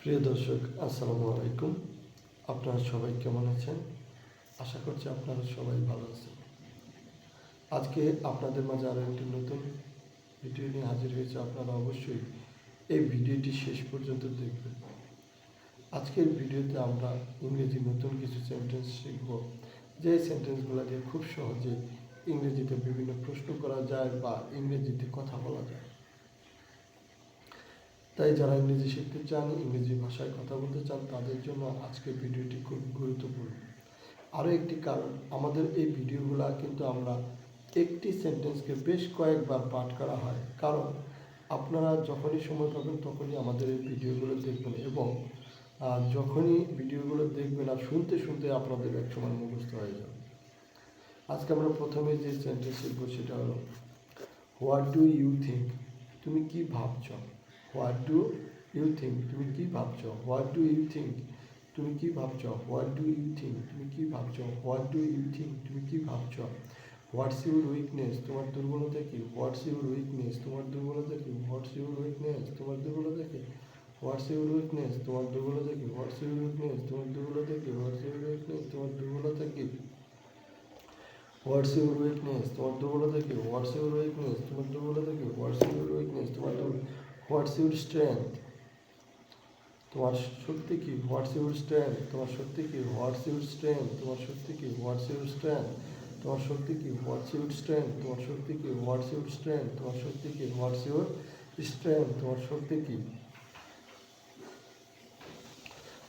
প্রিয় দর্শক, আসসালামু আলাইকুম। আপনারা সবাই কেমন আছেন? আশা করছি আপনারা সবাই ভালো আছেন। আজকে আপনাদের মাঝে আরও একটি নতুন ভিডিও নিয়ে হাজির হয়েছে। আপনারা অবশ্যই এই ভিডিওটি শেষ পর্যন্ত দেখবেন। আজকের ভিডিওতে আমরা ইংরেজি নতুন কিছু সেন্টেন্স শিখব, যে সেন্টেন্সগুলো দিয়ে খুব সহজে ইংরেজিতে বিভিন্ন প্রশ্ন করা যায় বা ইংরেজিতে কথা বলা যায়। তাই যারা ইংরেজি শিখতে চান, ইংরেজি ভাষায় কথা বলতে চান, তাদের জন্য আজকের ভিডিওটি খুব গুরুত্বপূর্ণ। আরও একটি কারণ, আমাদের এই ভিডিওগুলো কিন্তু আমরা একটি সেন্টেন্সকে বেশ কয়েকবার পাঠ করা হয়, কারণ আপনারা যখনই সময় পাবেন তখনই আমাদের এই ভিডিওগুলো দেখবেন এবং যখনই ভিডিওগুলো দেখবেন আর শুনতে শুনতে আপনাদের একসময় মুখস্থ হয়ে যাবে। আজকে আমরা প্রথমে যে সেন্টেন্স শিখব সেটা হলো হোয়াট ডু ইউ থিঙ্ক? তুমি কি ভাবছ? What do you think? তুমি কি ভাবছ? What do you think? তুমি কি ভাবছ? What do you think? তুমি কি ভাবছ? What do you think? তুমি কি ভাবছ? What's your weakness? তোমার দুর্বলতা কি? What's your weakness? তোমার দুর্বলতা কি? What's your weakness? তোমার দুর্বলতা কি? What's your weakness? তোমার দুর্বলতা কি? What's your weakness? তোমার দুর্বলতা কি? What's your weakness? তোমার দুর্বলতা কি? What's your weakness? তোমার দুর্বলতা কি? What's your weakness? তোমার দুর্বলতা কি? What's your weakness? তোমার হোয়াটস ইউর স্ট্রেংথ? তোমার শক্তি কি? What's your strength? তোমার শক্তি কি? What's your strength? তোমার শক্তি কি? What's your strength? তোমার শক্তি কি? What's your strength? তোমার শক্তি কি? What's your strength? তোমার শক্তি কি? What's your strength? তোমার শক্তি কি?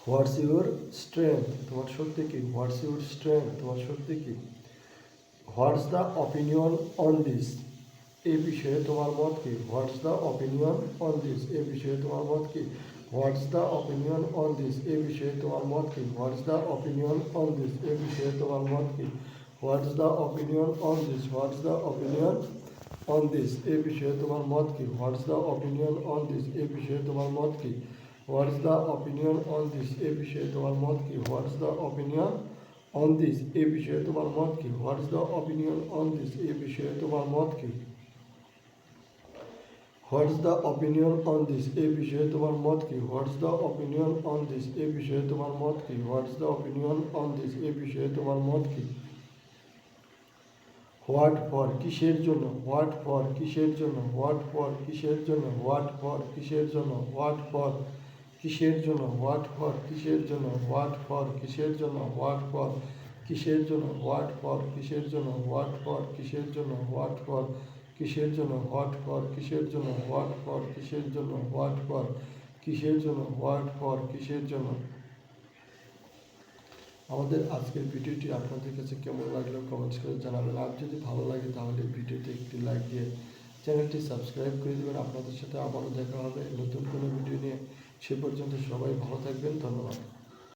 What's your strength? তোমার শক্তি কি? What's your strength? তোমার শক্তি কি? What's the opinion on this? এই বিষয়ে তোমার মত কি? What's the opinion on this? এই বিষয়ে তোমার মত কি? What's the opinion on this? এই বিষয়ে তোমার মত কি? What's the opinion on this? এই বিষয়ে তোমার মত কি? What's the opinion on this? What's the opinion on this? এই বিষয়ে তোমার মত কি? What's the opinion on this? এই বিষয়ে তোমার মত কি? What's the opinion on this? এই বিষয়ে তোমার মত কি? What's the opinion on this? এই বিষয়ে তোমার মত কি? What's the opinion on this? এই বিষয়ে তোমার মত কি? What's the opinion on this? এই বিষয়ে তোমার মত কি? What's the opinion on this? এই বিষয়ে তোমার মত কি? What's the opinion on this? এই বিষয়ে তোমার মত কি? What for? কিসের জন্য? What for? কিসের জন্য? What for? কিসের জন্য? What for? কিসের জন্য? What for? কিসের জন্য? What for? কিসের জন্য? What for? কিসের জন্য? What for? কিসের জন্য? What for? কিসের জন্য? What for? কিসের জন্য? What for? কিসের জন্য? What for? কিসের জন্য? What for? কিসের জন্য? What for? কিসের জন্য? What for? কিসের জন্য? আমাদের আজকের ভিডিওটি আপনাদের কাছে কেমন লাগলো কমেন্টস করে জানাবেন। আর যদি ভালো লাগে তাহলে ভিডিওতে একটি লাইক দিয়ে চ্যানেলটি সাবস্ক্রাইব করে দেবেন। আপনাদের সাথে আবারও দেখা হবে নতুন কোনো ভিডিও নিয়ে। সে পর্যন্ত সবাই ভালো থাকবেন। ধন্যবাদ।